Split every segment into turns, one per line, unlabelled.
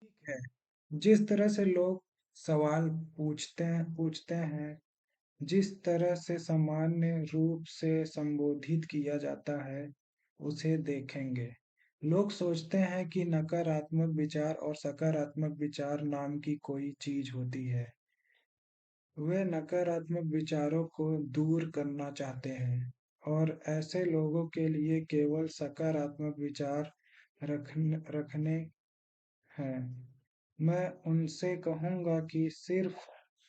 ठीक है। जिस तरह से लोग सवाल पूछते हैं, जिस तरह से सामान्य रूप से संबोधित किया जाता है, उसे देखेंगे। लोग सोचते हैं कि नकारात्मक विचार और सकारात्मक विचार नाम की कोई चीज होती है। वे नकारात्मक विचारों को दूर करना चाहते हैं और ऐसे लोगों के लिए केवल सकारात्मक विचार रखने हैं। मैं उनसे कहूँगा कि सिर्फ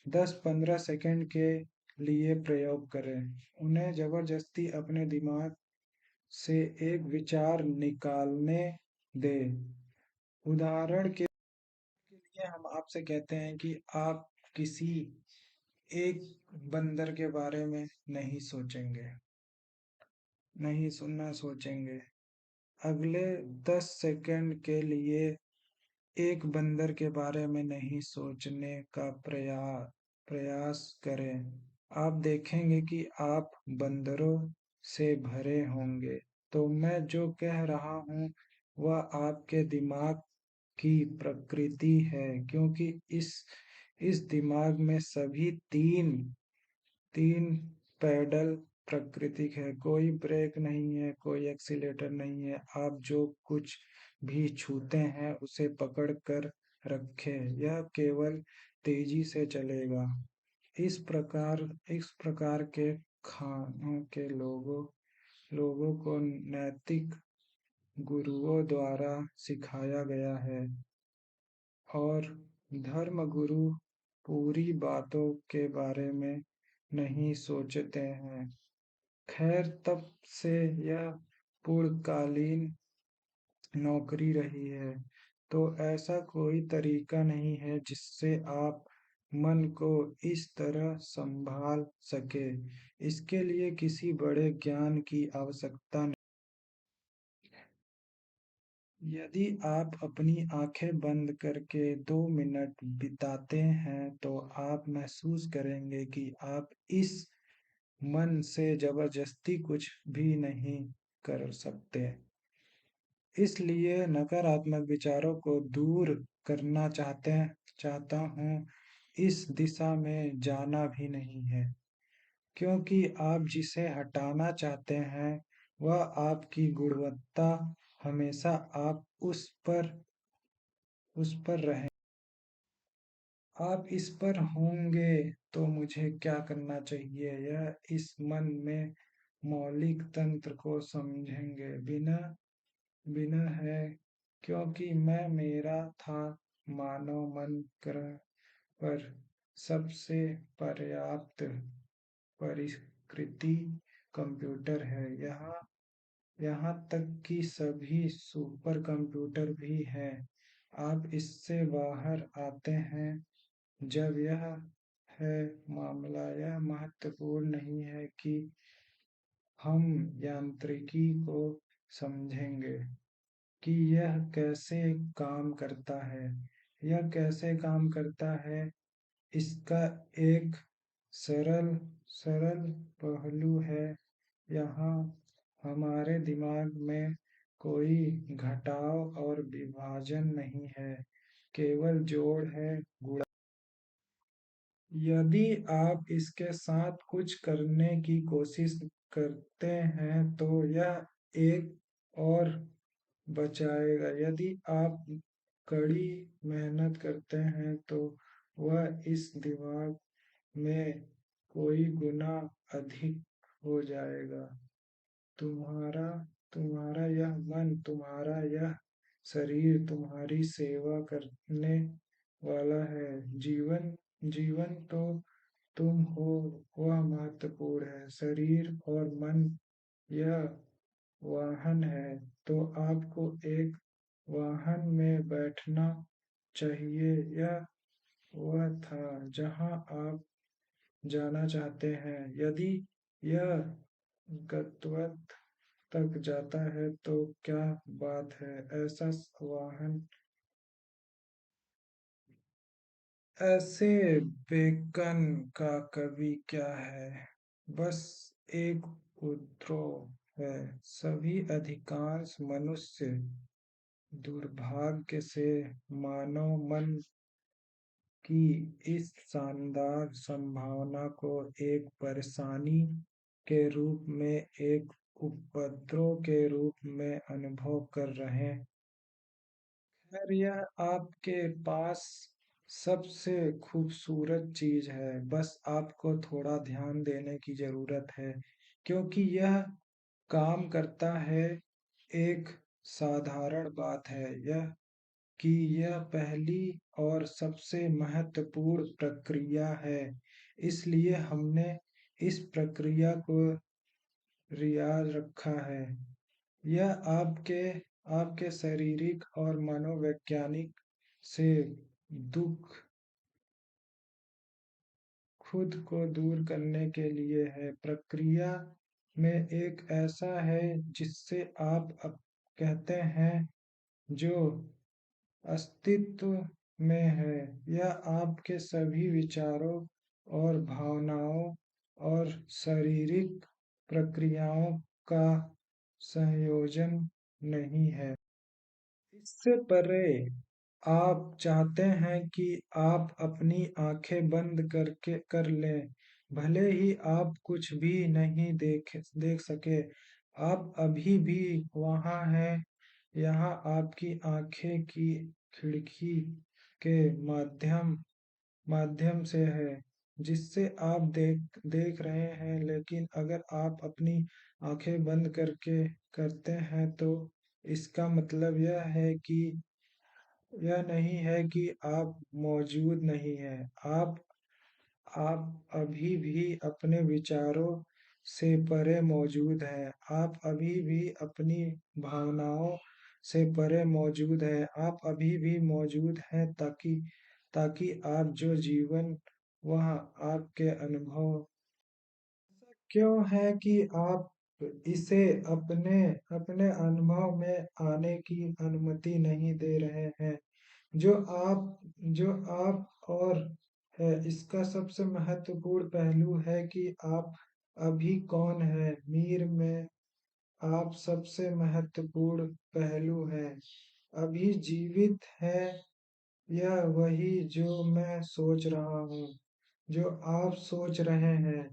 10-15 सेकंड के लिए प्रयोग करें। उन्हें ज़बरदस्ती अपने दिमाग से एक विचार निकालने दें। उदाहरण के लिए हम आपसे कहते हैं कि आप किसी एक बंदर के बारे में नहीं सोचेंगे, नहीं सुनना सोचेंगे। अगले 10 सेकंड के लिए एक बंदर के बारे में नहीं सोचने का प्रयास करें। आप देखेंगे कि आप बंदरों से भरे होंगे। तो मैं जो कह रहा हूँ वह आपके दिमाग की प्रकृति है, क्योंकि इस दिमाग में सभी तीन तीन पैडल प्राकृतिक है। कोई ब्रेक नहीं है, कोई एक्सीलेटर नहीं है। आप जो कुछ भी छूते हैं उसे पकड़ कर रखें, यह केवल तेजी से चलेगा। इस प्रकार के खानों के लोगों को नैतिक गुरुओं द्वारा सिखाया गया है और धर्मगुरु पूरी बातों के बारे में नहीं सोचते हैं। खैर, तब से यह पूर्णकालीन नौकरी रही है, तो ऐसा कोई तरीका नहीं है जिससे आप मन को इस तरह संभाल सके। इसके लिए किसी बड़े ज्ञान की आवश्यकता नहीं। यदि आप अपनी आंखें बंद करके 2 मिनट बिताते हैं तो आप महसूस करेंगे कि आप इस मन से जबरदस्ती कुछ भी नहीं कर सकते। इसलिए नकारात्मक विचारों को दूर करना चाहता हूँ। इस दिशा में जाना भी नहीं है, क्योंकि आप जिसे हटाना चाहते हैं वह आपकी गुणवत्ता हमेशा आप उस पर रहें। आप इस पर होंगे तो मुझे क्या करना चाहिए, यह इस मन में मौलिक तंत्र को समझेंगे बिना बिना है, क्योंकि मैं मेरा था मानव मन ग्रह पर सबसे पर्याप्त परिष्कृति कंप्यूटर है। यहाँ यहाँ तक कि सभी सुपर कंप्यूटर भी हैं। आप इससे बाहर आते हैं जब यह है मामला। यह महत्वपूर्ण नहीं है कि हम यांत्रिकी को समझेंगे कि यह कैसे काम करता है। यह कैसे काम करता है, इसका एक सरल सरल पहलू है। यहाँ हमारे दिमाग में कोई घटाव और विभाजन नहीं है, केवल जोड़ है, गुणा। यदि आप इसके साथ कुछ करने की कोशिश करते हैं तो यह एक और बचाएगा। यदि आप कड़ी मेहनत करते हैं तो वह इस दिमाग में कोई गुना अधिक हो जाएगा। तुम्हारा तुम्हारा यह मन, तुम्हारा यह शरीर तुम्हारी सेवा करने वाला है। जीवन जीवन तो तुम हो, वह महत्वपूर्ण है। शरीर और मन यह वाहन है, तो आपको एक वाहन में बैठना चाहिए। यह वह था जहां आप जाना चाहते हैं। यदि यह गंतव्य तक जाता है तो क्या बात है। ऐसा वाहन, ऐसे बेकन का कवि क्या है, बस एक उद्रोह है। सभी अधिकांश मनुष्य दुर्भाग्य से मानव मन की इस शानदार संभावना को एक परेशानी के रूप में, एक उपद्रव के रूप में अनुभव कर रहे। खैर, यह आपके पास सबसे खूबसूरत चीज है, बस आपको थोड़ा ध्यान देने की जरूरत है, क्योंकि यह काम करता है। एक साधारण बात है यह कि यह पहली और सबसे महत्वपूर्ण प्रक्रिया है, इसलिए हमने इस प्रक्रिया को रियाज रखा है। यह आपके शारीरिक और मनोवैज्ञानिक से दुख खुद को दूर करने के लिए है। प्रक्रिया में एक ऐसा है जिससे आप कहते हैं जो अस्तित्व में है। यह आपके सभी विचारों और भावनाओं और शारीरिक प्रक्रियाओं का संयोजन नहीं है। इससे परे, आप चाहते हैं कि आप अपनी आंखें बंद करके कर लें, भले ही आप कुछ भी नहीं देख सके। आप अभी भी वहाँ हैं, यहाँ आपकी आंखें की खिड़की के माध्यम माध्यम से है, जिससे आप देख रहे हैं। लेकिन अगर आप अपनी आंखें बंद करके करते हैं, तो इसका मतलब यह नहीं है कि आप मौजूद नहीं हैं। आप अभी भी अपने विचारों से परे मौजूद हैं। आप अभी भी अपनी भावनाओं से परे मौजूद हैं। आप अभी भी मौजूद हैं, ताकि ताकि आप जो जीवन वह आपके अनुभव। क्यों है कि आप इसे अपने अपने अनुभव में आने की अनुमति नहीं दे रहे हैं? जो आप जो आप और है, इसका सबसे महत्वपूर्ण पहलू है कि आप अभी कौन है। मीर में आप सबसे महत्वपूर्ण पहलू है, अभी जीवित है। यह वही जो मैं सोच रहा हूँ, जो आप सोच रहे हैं।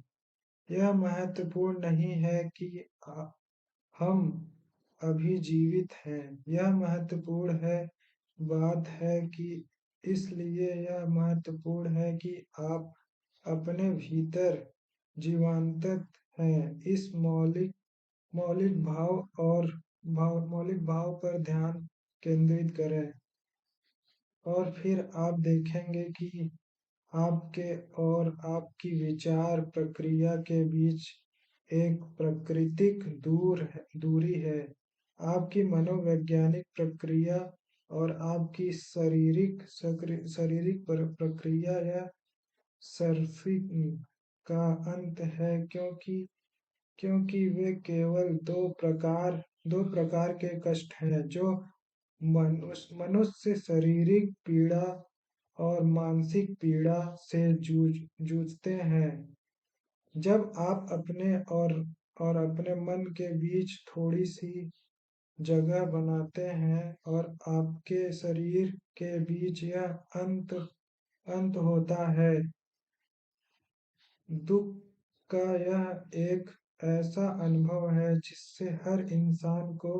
यह महत्वपूर्ण नहीं है कि हम अभी जीवित हैं। यह महत्वपूर्ण है बात है कि इसलिए यह महत्वपूर्ण है कि आप अपने भीतर जीवंत हैं। इस मौलिक भाव और मौलिक भाव पर ध्यान केंद्रित करें, और फिर आप देखेंगे कि आपके और आपकी विचार प्रक्रिया के बीच एक प्राकृतिक दूरी है। आपकी मनोवैज्ञानिक प्रक्रिया और आपकी शारीरिक प्रक्रिया या सर्फिंग का अंत है, क्योंकि वे केवल दो प्रकार के कष्ट हैं जो मनुष्य शारीरिक पीड़ा और मानसिक पीड़ा से जूझते हैं। जब आप और अपने मन के बीच थोड़ी सी जगह बनाते हैं, और आपके शरीर के बीच यह अंत होता है। दुख का यह एक ऐसा अनुभव है जिससे हर इंसान को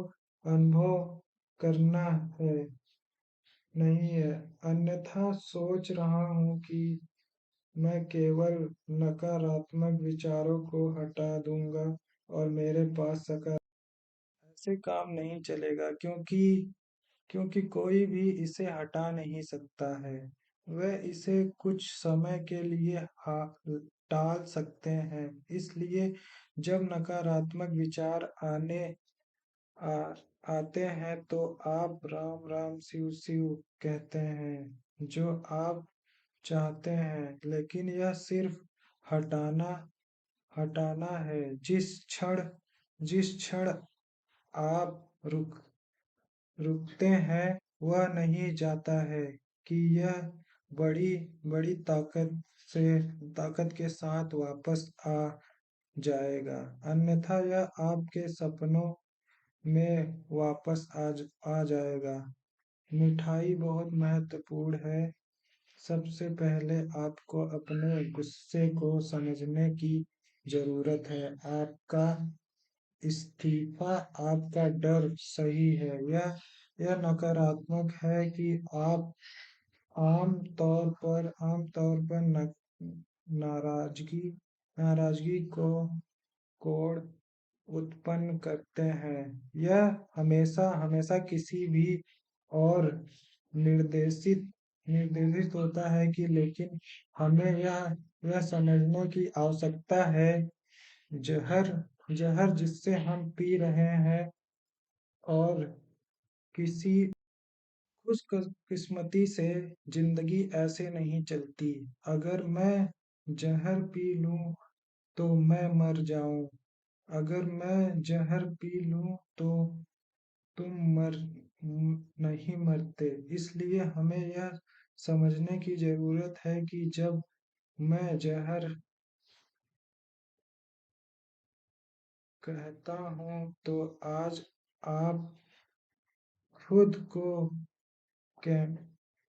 अनुभव करना है, नहीं है? अन्यथा सोच रहा हूँ कि मैं केवल नकारात्मक विचारों को हटा दूंगा और मेरे पास सकारात्मक। ऐसे काम नहीं चलेगा, क्योंकि कोई भी इसे हटा नहीं सकता है। वह इसे कुछ समय के लिए टाल सकते हैं। इसलिए जब नकारात्मक विचार आ, आते हैं, तो आप राम राम शिव शिव कहते हैं, जो आप चाहते हैं। लेकिन यह सिर्फ हटाना हटाना है। जिस क्षण आप रुकते हैं, वह नहीं जाता है कि यह बड़ी बड़ी ताकत के साथ वापस आ जाएगा। अन्यथा यह आपके सपनों में वापस आ जाएगा। मिठाई बहुत महत्वपूर्ण है। सबसे पहले आपको अपने गुस्से को समझने की ज़रूरत है। आपका इस्तीफ़ा, आपका डर सही है। यह नकारात्मक है कि आप आम तौर पर नाराज़गी नाराज़गी को कोड़ उत्पन्न करते हैं। यह हमेशा हमेशा किसी भी और निर्देशित निर्देशित होता है कि लेकिन हमें यह समझने की आवश्यकता है जहर जहर जिससे हम पी रहे हैं और किसी खुशकिस्मती से जिंदगी ऐसे नहीं चलती। अगर मैं जहर पी लूं तो मैं मर जाऊं। अगर मैं जहर पी लूं तो तुम नहीं मरते। इसलिए हमें यह समझने की जरूरत है कि जब मैं जहर कहता हूं तो आज आप खुद को के,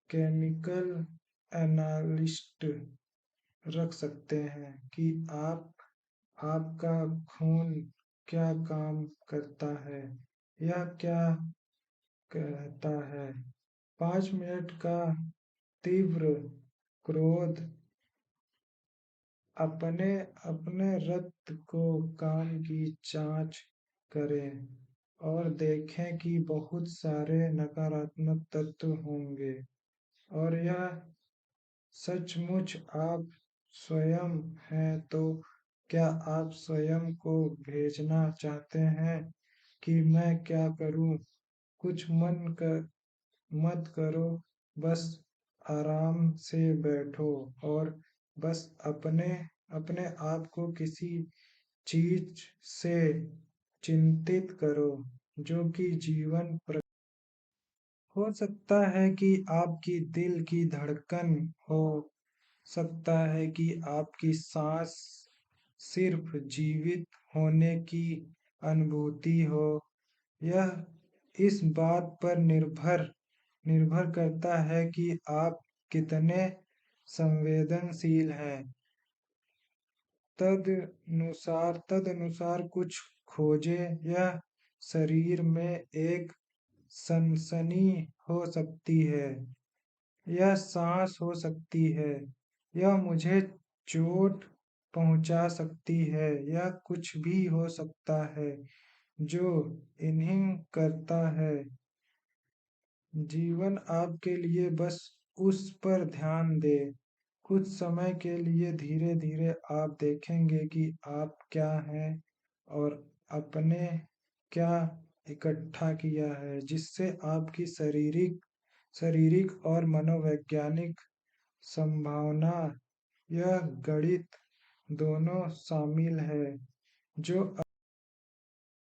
केमिकल एनालिस्ट रख सकते हैं कि आपका खून क्या काम करता है, यह क्या कहता है। 5 मिनट का तीव्र क्रोध अपने अपने रक्त को काम की जांच करें और देखें कि बहुत सारे नकारात्मक तत्व होंगे और यह सचमुच आप स्वयं हैं। तो क्या आप स्वयं को भेजना चाहते हैं कि मैं क्या करूं? कुछ मत करो, बस आराम से बैठो और बस अपने अपने आप को किसी चीज से चिंतित करो जो कि जीवन हो सकता है कि आपकी दिल की धड़कन हो सकता है कि आपकी सांस सिर्फ जीवित होने की अनुभूति हो। यह इस बात पर निर्भर करता है कि आप कितने संवेदनशील हैं। तदनुसार कुछ खोजें। यह शरीर में एक सनसनी हो सकती है, यह सांस हो सकती है, यह मुझे चोट पहुंचा सकती है, यह कुछ भी हो सकता है जो इन्हीं करता है। जीवन आपके लिए बस उस पर ध्यान दे। कुछ समय के लिए धीरे धीरे आप देखेंगे कि आप क्या हैं और आपने क्या इकट्ठा किया है जिससे आपकी शारीरिक और मनोवैज्ञानिक संभावना, यह गणित दोनों शामिल है जो